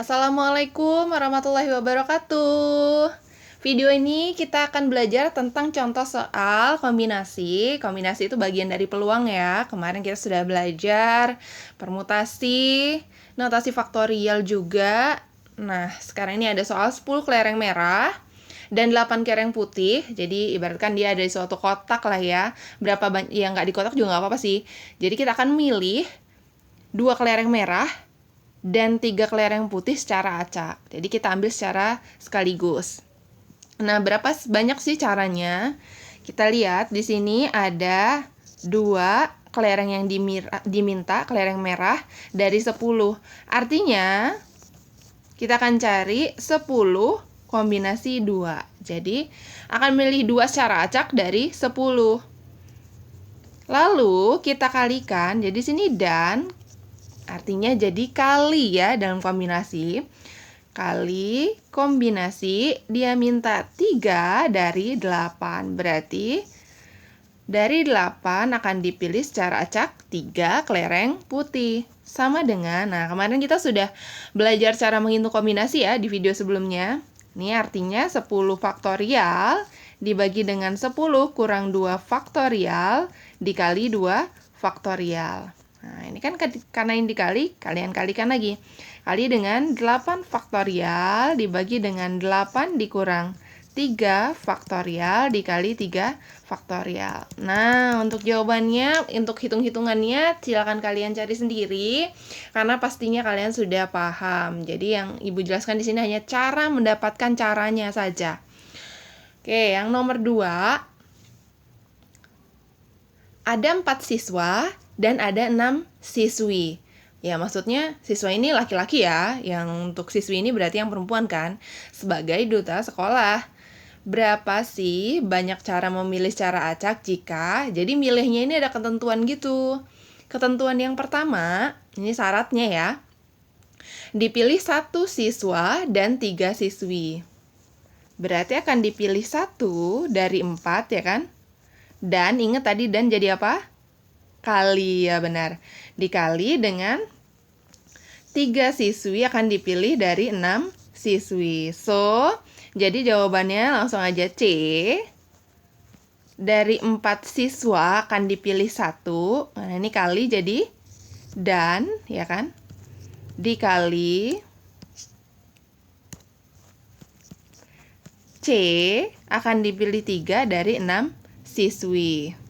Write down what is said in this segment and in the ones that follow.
Assalamualaikum warahmatullahi wabarakatuh. Video ini kita akan belajar tentang contoh soal kombinasi. Kombinasi itu bagian dari peluang ya. Kemarin kita sudah belajar permutasi, notasi faktorial juga. Nah, sekarang ini ada soal 10 kelereng merah dan 8 kelereng putih. Jadi ibaratkan dia ada di suatu kotak lah ya. Berapa banyak yang nggak di kotak juga nggak apa-apa sih. Jadi kita akan milih 2 kelereng merah dan 3 kelereng putih secara acak. Jadi kita ambil secara sekaligus. Nah, berapa banyak sih caranya? Kita lihat di sini ada 2 kelereng yang diminta, kelereng merah dari 10. Artinya kita akan cari 10 kombinasi 2. Jadi akan milih 2 secara acak dari 10. Lalu kita kalikan, jadi sini dan artinya jadi kali ya dalam kombinasi. Kali kombinasi dia minta 3 dari 8. Berarti dari 8 akan dipilih secara acak 3 kelereng putih. Sama dengan, nah kemarin kita sudah belajar cara menghitung kombinasi ya di video sebelumnya. Ini artinya 10 faktorial dibagi dengan 10 kurang 2 faktorial dikali 2 faktorial. Nah, ini kan karena ini dikali, kalian kalikan lagi. Kali dengan 8 faktorial dibagi dengan 8 dikurang 3 faktorial dikali 3 faktorial. Nah, untuk jawabannya, untuk hitung-hitungannya silakan kalian cari sendiri karena pastinya kalian sudah paham. Jadi yang Ibu jelaskan di sini hanya cara mendapatkan caranya saja. Oke, yang nomor 2. Ada 4 siswa dan ada 6 siswi. Ya, maksudnya siswa ini laki-laki ya. Yang untuk siswi ini berarti yang perempuan kan. Sebagai duta sekolah. Berapa sih banyak cara memilih secara acak jika? Jadi milihnya ini ada ketentuan gitu. Ketentuan yang pertama, ini syaratnya ya. Dipilih 1 siswa dan 3 siswi. Berarti akan dipilih 1 dari 4 ya kan? Dan ingat tadi dan jadi apa? Kali, ya benar. Dikali dengan 3 siswi akan dipilih dari 6 siswi. So, jadi jawabannya langsung aja C. Dari 4 siswa akan dipilih 1. Nah, ini kali jadi dan, ya kan? Dikali C akan dipilih 3 dari 6 siswi.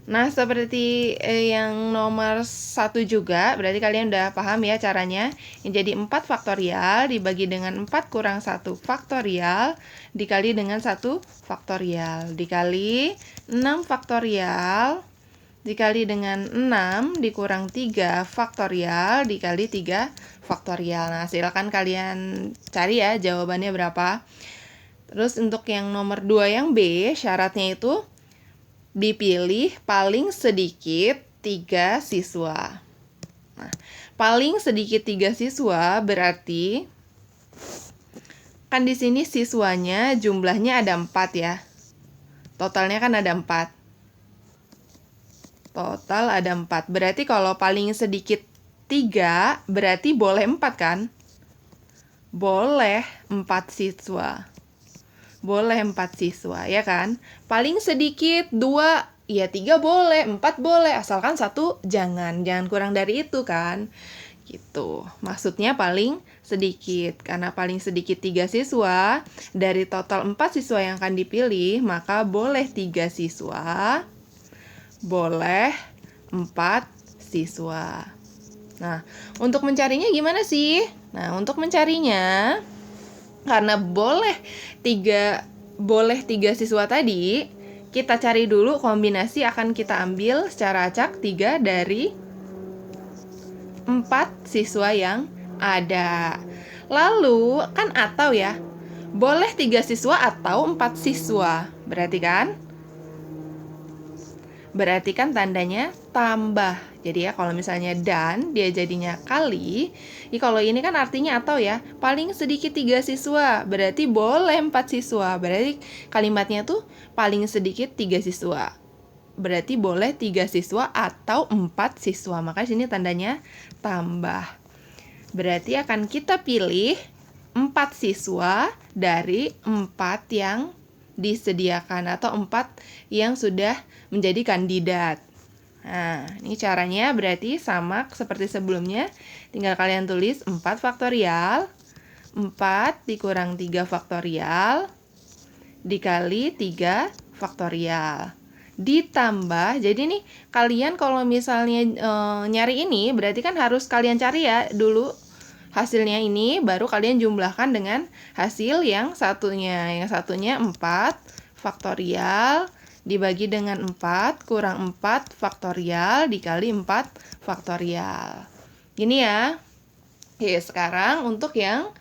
Nah, seperti yang nomor 1 juga, berarti kalian udah paham ya caranya. Yang jadi 4 faktorial dibagi dengan 4 kurang 1 faktorial dikali dengan 1 faktorial. Dikali 6 faktorial dikali dengan 6 dikurang 3 faktorial dikali 3 faktorial. Nah, silakan kalian cari ya jawabannya berapa. Terus untuk yang nomor 2 yang B, syaratnya itu dipilih paling sedikit 3 siswa. Nah, paling sedikit 3 siswa berarti kan di sini siswanya jumlahnya ada 4 ya. Totalnya kan ada 4. Total ada 4. Berarti kalau paling sedikit 3 berarti boleh 4 kan? Boleh 4 siswa. Boleh 4 siswa, ya kan? Paling sedikit 2, ya 3 boleh, 4 boleh, asalkan 1 jangan kurang dari itu kan? Gitu. Maksudnya paling sedikit. Karena paling sedikit 3 siswa, dari total 4 siswa yang akan dipilih, maka boleh 3 siswa, boleh 4 siswa. Nah, untuk mencarinya gimana sih? Nah, untuk mencarinya karena boleh 3 siswa tadi, kita cari dulu kombinasi akan kita ambil secara acak 3 dari 4 siswa yang ada. Lalu kan atau ya, boleh 3 siswa atau 4 siswa. Berarti kan tandanya tambah. Jadi ya kalau misalnya dan dia jadinya kali. Kalau ini kan artinya atau ya. Paling sedikit 3 siswa. Berarti boleh 4 siswa. Berarti kalimatnya tuh paling sedikit 3 siswa. Berarti boleh 3 siswa atau 4 siswa. Maka sini tandanya tambah. Berarti akan kita pilih 4 siswa dari 4 yang disediakan atau 4 yang sudah menjadi kandidat. Nah, ini caranya berarti sama seperti sebelumnya. Tinggal kalian tulis 4 faktorial, 4 dikurang 3 faktorial, dikali 3 faktorial. Ditambah, jadi nih kalian kalau misalnya nyari ini, berarti kan harus kalian cari ya dulu hasilnya ini, baru kalian jumlahkan dengan hasil yang satunya. Yang satunya 4 faktorial dibagi dengan 4 kurang 4 faktorial dikali 4 faktorial. Gini ya. Oke, sekarang untuk yang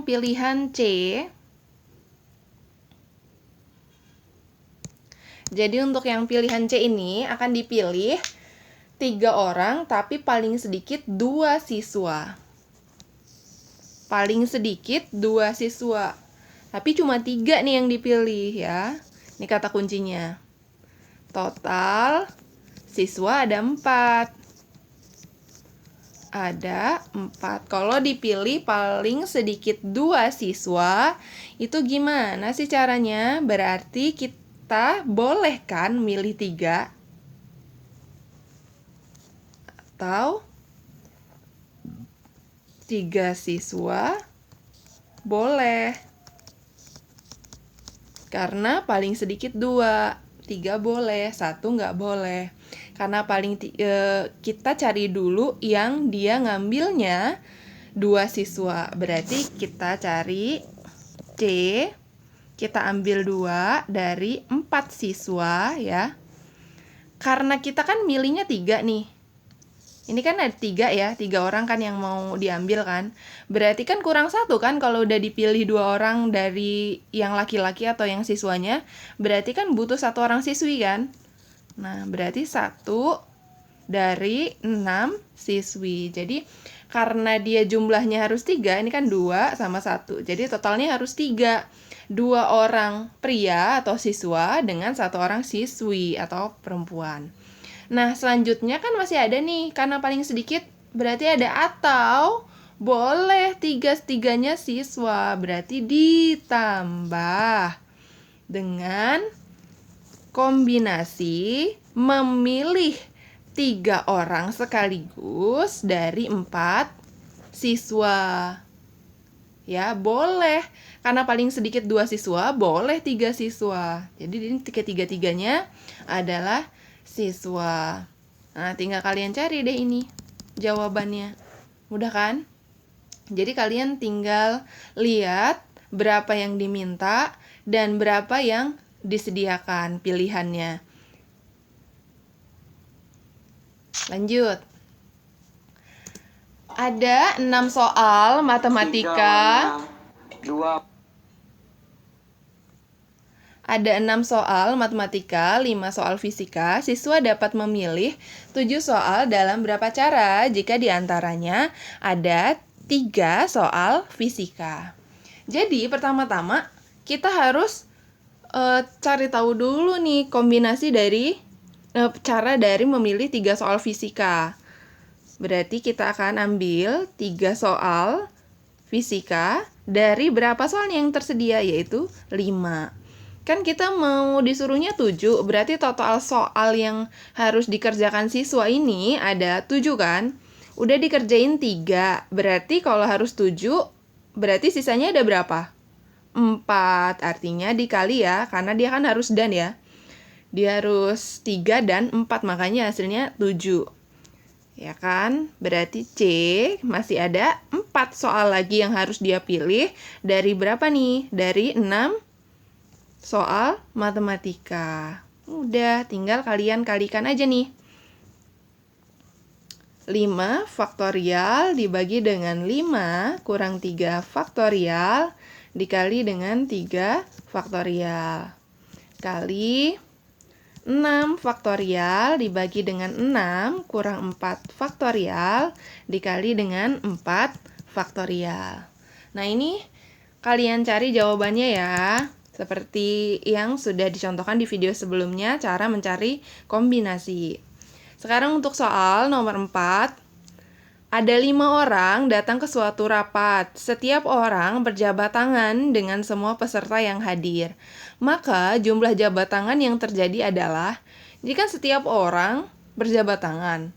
pilihan C. Jadi untuk yang pilihan C ini akan dipilih 3 orang tapi paling sedikit 2 siswa. Paling sedikit 2 siswa. Tapi cuma 3 nih yang dipilih ya. Ini kata kuncinya. Total siswa ada 4. Ada 4. Kalau dipilih paling sedikit 2 siswa, itu gimana sih caranya? Berarti kita boleh kan milih 3? Atau 3 siswa boleh. Karena paling sedikit 2, 3 boleh, 1 nggak boleh. Karena kita cari dulu yang dia ngambilnya 2 siswa. Berarti kita cari C, kita ambil 2 dari 4 siswa ya. Karena kita kan milihnya 3 nih. Ini kan ada 3 ya, 3 orang kan yang mau diambil kan. Berarti kan kurang 1 kan kalau udah dipilih 2 orang dari yang laki-laki atau yang siswanya. Berarti kan butuh 1 orang siswi kan. Nah, berarti 1 dari 6 siswi. Jadi karena dia jumlahnya harus 3, ini kan 2 sama 1. Jadi totalnya harus 3. 2 orang pria atau siswa dengan 1 orang siswi atau perempuan. Nah, selanjutnya kan masih ada nih, karena paling sedikit berarti ada atau boleh 3-3-nya siswa. Berarti ditambah dengan kombinasi memilih 3 orang sekaligus dari 4 siswa. Ya, boleh. Karena paling sedikit 2 siswa, boleh 3 siswa. Jadi ini ketiga-tiganya adalah siswa. Nah, tinggal kalian cari deh ini jawabannya. Mudah kan? Jadi kalian tinggal lihat berapa yang diminta dan berapa yang disediakan pilihannya. Lanjut. Ada 6 soal matematika. Ada 6 soal matematika, 5 soal fisika. Siswa dapat memilih 7 soal dalam berapa cara jika diantaranya ada 3 soal fisika. Jadi pertama-tama kita harus cari tahu dulu nih kombinasi dari cara dari memilih 3 soal fisika. Berarti kita akan ambil 3 soal fisika dari berapa soal yang tersedia, yaitu 5. Kan kita mau disuruhnya 7, berarti total soal yang harus dikerjakan siswa ini ada 7 kan? Udah dikerjain 3, berarti kalau harus 7, berarti sisanya ada berapa? 4, artinya dikali ya, karena dia kan harus dan ya. Dia harus 3 dan 4, makanya hasilnya 7. Ya kan? Berarti C masih ada 4 soal lagi yang harus dia pilih. Dari berapa nih? Dari 6 soal matematika. Udah, tinggal kalian kalikan aja nih. 5 faktorial dibagi dengan 5 kurang 3 faktorial dikali dengan 3 faktorial. Kali 6 faktorial dibagi dengan 6 kurang 4 faktorial dikali dengan 4 faktorial. Nah, ini kalian cari jawabannya ya. Seperti yang sudah dicontohkan di video sebelumnya, cara mencari kombinasi. Sekarang untuk soal nomor 4. Ada 5 orang datang ke suatu rapat. Setiap orang berjabat tangan dengan semua peserta yang hadir. Maka jumlah jabat tangan yang terjadi adalah, jika setiap orang berjabat tangan.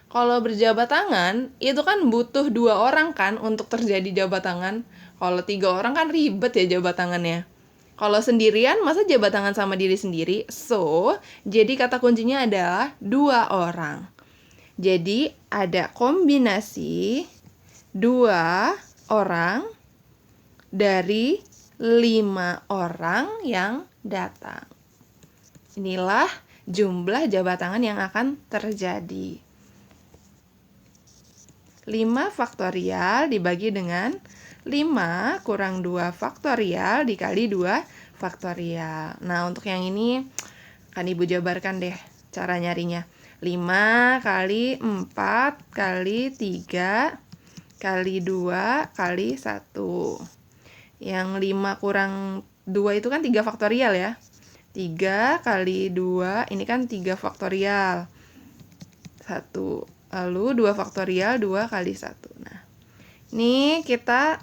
Kalau berjabat tangan, itu kan butuh 2 orang kan untuk terjadi jabat tangan. Kalau 3 orang kan ribet ya jabat tangannya. Kalau sendirian, masa jabat tangan sama diri sendiri? So, jadi kata kuncinya adalah 2 orang. Jadi ada kombinasi 2 orang dari 5 orang yang datang. Inilah jumlah jabat tangan yang akan terjadi. 5 faktorial dibagi dengan 5 kurang 2 faktorial dikali 2 faktorial. Nah, untuk yang ini akan Ibu jabarkan deh cara nyarinya. 5 kali 4 kali 3 kali 2 kali 1. Yang 5 kurang 2 itu kan 3 faktorial ya. 3 kali 2 ini kan 3 faktorial. 1. Lalu 2 faktorial 2 kali 1. Nah, ini kita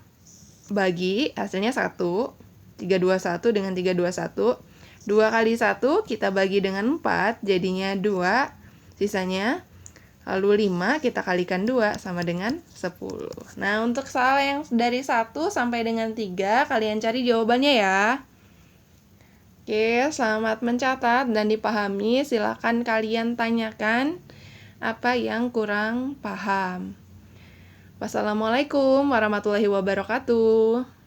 bagi hasilnya 1. 321 dengan 321. 2 kali 1 kita bagi dengan 4 jadinya 2. Sisanya lalu 5 kita kalikan 2 sama dengan 10. Nah, untuk soal yang dari 1 sampai dengan 3 kalian cari jawabannya ya. Oke, selamat mencatat dan dipahami. Silakan kalian tanyakan apa yang kurang paham. Wassalamualaikum warahmatullahi wabarakatuh.